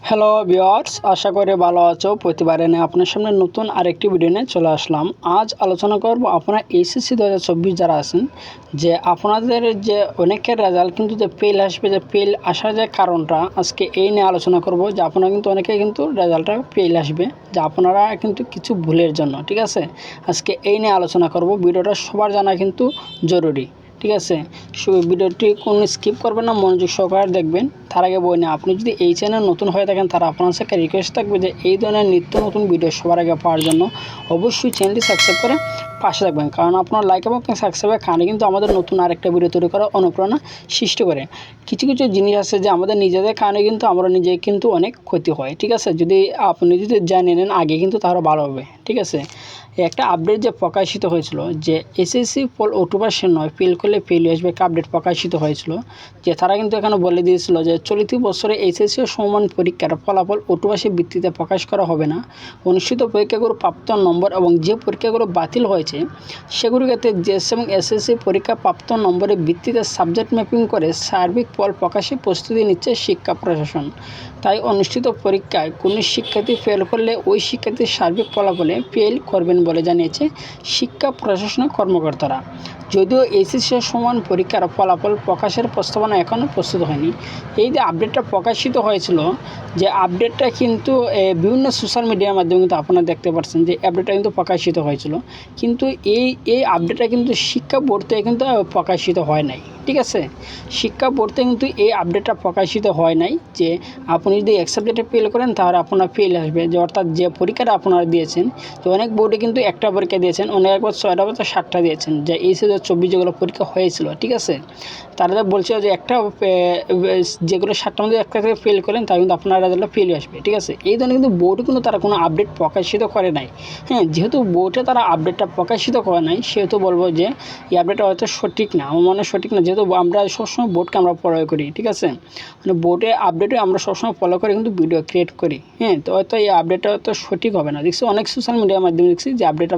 Hello viewers, আশা করি ভালো আছো। প্রতিবারে নিয়ে আপনার সামনে নতুন আরেকটি ভিডিও নিয়ে চলে আসলাম। আজ আলোচনা করব আপনারা এইচএসসি 2024 যারা আছেন, যে আপনাদের যে অনেকের রেজাল্ট কিন্তু যে ফেল আসবে, যে ফেল আসার যে কারণটা আজকে এই নিয়ে আলোচনা করব। যে আপনারা কিন্তু অনেকে কিন্তু রেজাল্টটা ফেল আসবে, যে আপনারা কিন্তু কিছু ভুলের জন্য, ঠিক আছে। আজকে এই নিয়ে আলোচনা করব। ভিডিওটা সবার জানা কিন্তু জরুরি, ঠিক আছে। ভিডিওটি কোনো স্কিপ করবেন না, মনোযোগ সহকারে দেখবেন। তার আগে বই না, আপনি যদি এই চ্যানেল নতুন হয়ে থাকেন তারা আপনার সাথে রিকোয়েস্ট থাকবে যে এই ধরনের নিত্য নতুন ভিডিও সবার আগে পাওয়ার জন্য অবশ্যই চ্যানেলটি সাবস্ক্রাইব করে পাশে থাকবেন। কারণ আপনার লাইক এবং সাবস্ক্রাইবের কারণে কিন্তু আমাদের নতুন আরেকটা ভিডিও তৈরি করার অনুপ্রেরণা সৃষ্টি করে। কিছু কিছু জিনিস আছে যে আমাদের নিজেদের কারণে কিন্তু আমরা নিজে কিন্তু অনেক ক্ষতি হয়, ঠিক আছে। যদি আপনি যদি জানিয়ে নেন আগে কিন্তু তাহলে ভালো হবে, ঠিক আছে। একটা আপডেট যে প্রকাশিত হয়েছিল, যে এসএসসি ফল অক্টোবর নয় ফেল করলে ফেল আসবে, একটা আপডেট প্রকাশিত হয়েছিল। যে তারা কিন্তু এখানে বলে দিয়েছিল যে চলতি বছরে এসএসসি ও সমমান পরীক্ষার ফলাফল অক্টোবরের ভিত্তিতে প্রকাশ করা হবে না। অনুষ্ঠিত পরীক্ষাগুলো প্রাপ্ত নম্বর এবং যে পরীক্ষাগুলো বাতিল হয়েছে সেগুলিতে জেএস এবং এসএসসি পরীক্ষা প্রাপ্ত নম্বরের ভিত্তিতে সাবজেক্ট ম্যাপিং করে সার্বিক ফল প্রকাশে প্রস্তুতি নিচ্ছে শিক্ষা প্রশাসন। তাই অনুষ্ঠিত পরীক্ষায় কোনো শিক্ষার্থী ফেল করলে ওই শিক্ষার্থীর সার্বিক ফলাফলে ফেল করবেন বলে জানিয়েছে শিক্ষা প্রশাসনের কর্মকর্তারা। যদিও এইচএসসি সমান পরীক্ষার ফলাফল প্রকাশের প্রস্তাবনা এখনও প্রস্তুত হয়নি। এই যে আপডেটটা প্রকাশিত হয়েছিল, যে আপডেটটা কিন্তু বিভিন্ন সোশ্যাল মিডিয়ার মাধ্যমে কিন্তু আপনারা দেখতে পাচ্ছেন যে আপডেটটা কিন্তু প্রকাশিত হয়েছিল। কিন্তু এই আপডেটটা কিন্তু শিক্ষা বোর্ড থেকে কিন্তু প্রকাশিত হয় নাই, ঠিক আছে। শিক্ষা বোর্ড থেকে কিন্তু এই আপডেটটা প্রকাশিত হয় নাই যে আপনি যদি এক সাবজেক্টে ফেল করেন তাহলে আপনার ফেল আসবে, যে অর্থাৎ যে পরীক্ষাটা আপনারা দিয়েছেন। তো অনেক বোর্ডে কিন্তু একটা পরীক্ষা দিয়েছেন, অনেক একবার 6টা বা 7টা দিয়েছেন, যে এইচএসসি 2024 যেগুলো পরীক্ষা হয়েছিল, ঠিক আছে। তারা বলছে যে একটা যেগুলো 7টার মধ্যে একটা থেকে ফেল করেন তারা কিন্তু আপনার রেজাল্টটা ফেল আসবে, ঠিক আছে। এই ধরনের কিন্তু বোর্ডে কিন্তু তারা কোনো আপডেট প্রকাশিত করে নাই। হ্যাঁ, যেহেতু বোর্ডে তারা আপডেটটা প্রকাশিত করে নাই সেহেতু বলবো যে এই আপডেটটা হয়তো সঠিক না, আমার মনে হয় সঠিক না। যেহেতু আমরা সবসময় বোর্ডকে আমরা ফলো করি, ঠিক আছে। মানে বোর্ডে আপডেটে আমরা সবসময় ফলো করে কিন্তু ভিডিও ক্রিয়েট করি। হ্যাঁ, তো হয়তো এই আপডেটটা হয়তো সঠিক হবে না। দেখছি অনেক সোশ্যাল মিডিয়ার মাধ্যমে দেখছি যে আপডেটটা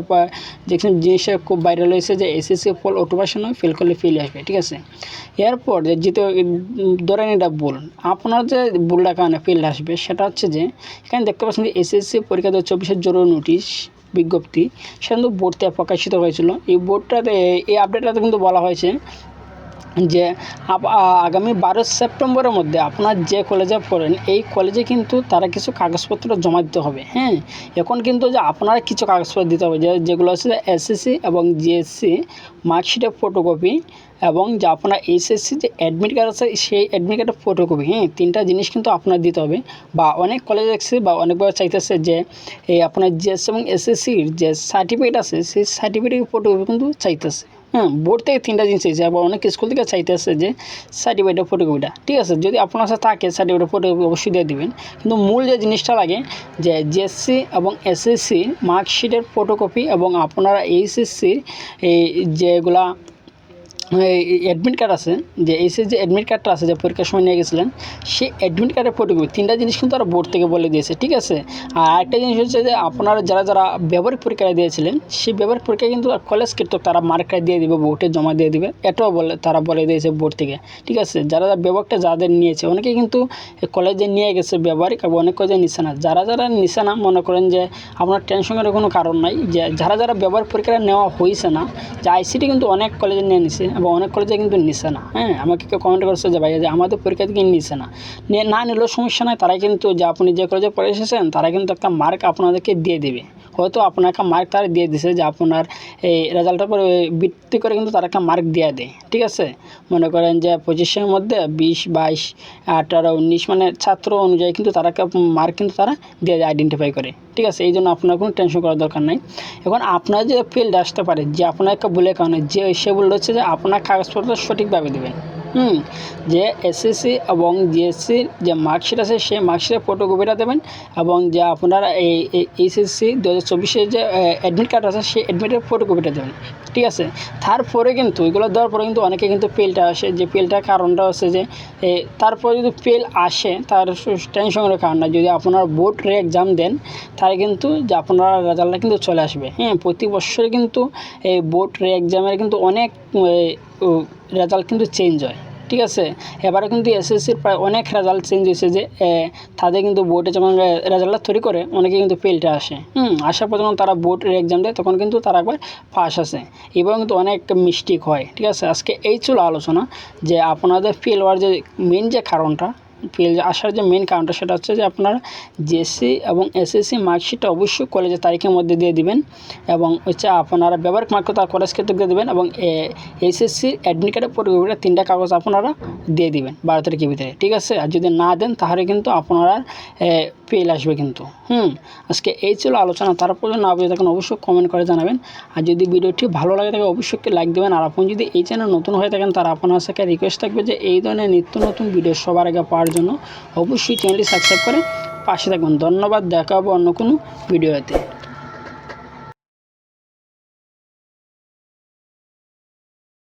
দেখছেন জিনিসটা খুব ভাইরাল হয়েছে, যে এসএসসি ফল অক্টোবর নয় ফেল করলে ফেল আসবে, ঠিক আছে। এরপর যেহেতু ধরেন এটা ভুল, আপনার যে ভুলটা কারণে ফেল আসবে সেটা হচ্ছে যে এখানে দেখতে পাচ্ছেন যে এসএসসি পরীক্ষা 2024 জরুরি নোটিশ বিজ্ঞপ্তি, সেটা কিন্তু বোর্ড থেকে প্রকাশিত হয়েছিল। এই বোর্ডটাতে এই আপডেটটাতে কিন্তু বলা হয়েছে যে আগামী 12 সেপ্টেম্বরের মধ্যে আপনার যে কলেজে পড়েন এই কলেজে কিন্তু তারা কিছু কাগজপত্র জমা দিতে হবে। হ্যাঁ, এখন কিন্তু যে আপনারা কিছু কাগজপত্র দিতে হবে, যেগুলো হচ্ছে এসএসসি এবং জিএসসি মার্কশিটের ফটোকপি, এবং যে আপনার এইচএসসি যে অ্যাডমিট কার্ড আছে সেই অ্যাডমিট কার্ডের ফটোকপি। হ্যাঁ, 3টা জিনিস কিন্তু আপনার দিতে হবে। বা অনেক কলেজে দেখছি বা অনেকভাবে চাইতেছে যে এই আপনার জিএস এবং এসএসসির যে সার্টিফিকেট আছে সেই সার্টিফিকেটের ফটোকপি কিন্তু চাইতেছে। হ্যাঁ, বোর্ড থেকে 3টা জিনিস চাইছে, আবার অনেক স্কুল থেকে চাইতেছে যে সার্টিফিকেটের ফটোকপিটা, ঠিক আছে। যদি আপনার কাছে থাকে সার্টিফিকেটের ফটোকপি অবশ্যই দিয়ে দেবেন। কিন্তু মূল যে জিনিসটা লাগে যে জিএসসি এবং এসএসসি মার্কশিটের ফটোকপি এবং আপনারা এইচএসসির এই যেগুলা অ্যাডমিট কার্ড আছে, যে এইচএসসি যে অ্যাডমিট কার্ডটা আছে যে পরীক্ষার সময় নিয়ে গেছিলেন সেই অ্যাডমিট কার্ডের ফটোকপি, 3টা জিনিস কিন্তু তারা বোর্ড থেকে বলে দিয়েছে, ঠিক আছে। আর আরেকটা জিনিস হচ্ছে যে আপনারা যারা ব্যবহারিক পরীক্ষায় দিয়েছিলেন সেই ব্যবহারিক পরীক্ষায় কিন্তু কলেজ কিন্তু তারা মার্কটা দিয়ে দিবে, বোর্ডে জমা দিয়ে দিবে, এটাও তারা বলে দিয়েছে বোর্ড থেকে, ঠিক আছে। যারা ব্যবহারটা যাদের নিয়েছে অনেকে কিন্তু কলেজে নিয়ে গেছে ব্যবহারিক, এবং অনেক কলেজে নিচ্ছে না। যারা নিচ্ছে না মনে করেন যে আপনার টেনশন করার কোনো কারণ নাই, যে যারা ব্যবহারিক পরীক্ষাটা নেওয়া হয়েছে না, যে আইসিটি কিন্তু অনেক কলেজে নিয়ে নিছে এবং অনেক কলেজে কিন্তু নিচ্ছে না। হ্যাঁ, আমাকে কেউ কমেন্ট করছে যে ভাই যে আমাদের পরীক্ষা থেকে নিচ্ছে না, না নিলেও সমস্যা নাই, তারা কিন্তু যে আপনি যে কলেজে পড়ে এসেছেন তারা কিন্তু একটা মার্ক আপনাদেরকে দিয়ে দেবে। হয়তো আপনার একটা মার্ক তারা দিয়ে দিছে, যে আপনার এই রেজাল্টের পরে ভিত্তি করে কিন্তু তারা একটা মার্ক দিয়ে দেয়, ঠিক আছে। মনে করেন যে 25-এর মধ্যে 20, 22, 18, 19 মানে ছাত্র অনুযায়ী কিন্তু তারা মার্ক কিন্তু তারা দিয়ে দেয়, আইডেন্টিফাই করে, ঠিক আছে। এই জন্য আপনার কোনো টেনশন করার দরকার নাই। এখন আপনার যে ফেল্ড আসতে পারে যে আপনার একটা ভুলের কারণে, যে সে বলতে হচ্ছে যে আপনার কাগজপত্র সঠিকভাবে দেবেন। যে এসএসসি এবং জিএসসির যে মার্কশিট আছে সেই মার্কশিটের ফটোকপিটা দেবেন, এবং যে আপনারা এই এইচএসসি 2024 যে অ্যাডমিট কার্ড আছে সেই অ্যাডমিটের ফটোকপিটা দেবেন, ঠিক আছে। তারপরে কিন্তু এগুলো দেওয়ার পরে কিন্তু অনেকে কিন্তু ফেলটা আসে, যে ফেলটার কারণটা হচ্ছে যে তারপরে যদি ফেল আসে তার টেনশনের কারণ না, যদি আপনারা বোর্ড রে এক্সাম দেন তাহলে কিন্তু যে আপনারা রেজাল্টটা কিন্তু চলে আসবে। হ্যাঁ, প্রতি বছরে কিন্তু এই বোর্ড রে এক্সামের কিন্তু অনেক রেজাল্ট কিন্তু চেঞ্জ হয়, ঠিক আছে। এবারে কিন্তু এসএসসির প্রায় অনেক রেজাল্ট চেঞ্জ হয়েছে, যে তাদের কিন্তু বোর্ডে যখন রেজাল্টটা তৈরি করে অনেকে কিন্তু ফেলটা আসে, আসার পর যখন তারা বোর্ডের এক্সাম দেয় তখন কিন্তু তারা একবার পাস আসে, এবং কিন্তু অনেক মিস্টেক হয়। ঠিক আছে, আজকে এই ছিল আলোচনা যে আপনাদের ফেল হওয়ার যে মেন যে কারণটা, ফেল আসার যে মেন কারণটা, সেটা হচ্ছে যে আপনারা জেএসসি এবং এসএসসি মার্কশিটটা অবশ্যই কলেজের তারিখের মধ্যে দিয়ে দিবেন, এবং হচ্ছে আপনারা ব্যবহারিক মার্ক তার কলেজ ক্ষেত্রে দিয়ে দেবেন, এবং এসএসসি অ্যাডমিট কার্ডের পরিবর্তে 3টা কাগজ আপনারা দিয়ে দিবেন 12 তারিখের ভিতরে। ঠিক আছে, আর যদি না দেন তাহলে কিন্তু আপনারা ফেল আসবে কিন্তু। আজকে এই ছিল আলোচনা। তারপর না বুঝে থাকেন অবশ্যই কমেন্ট করে জানাবেন, আর যদি ভিডিওটি ভালো লাগে থাকে অবশ্যই লাইক দেবেন। আর আপনি যদি এই চ্যানেল নতুন হয়ে থাকেন তার আপনার সাথে রিকোয়েস্ট থাকবে যে এই ধরনের নিত্য নতুন ভিডিও সবার আগে পাওয়ার জন্য অবশ্যই চ্যানেলটি সাবস্ক্রাইব করে পাশে থাকবেন। ধন্যবাদ, দেখা হবে অন্য কোনো ভিডিওতে।